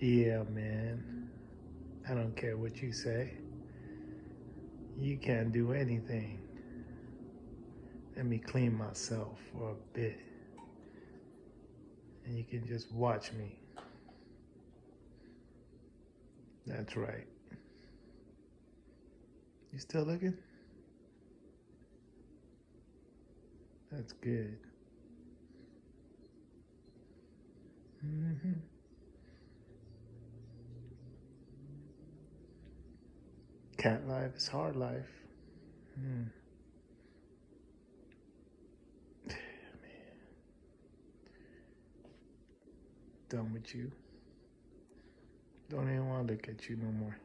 Yeah, man. I don't care what you say. You can't do anything. Let me clean myself for a bit. And you can just watch me. That's right. You still looking? That's good. Mm-hmm. Cat life is hard life. Mm. Man, done with you. Don't even want to look at you no more.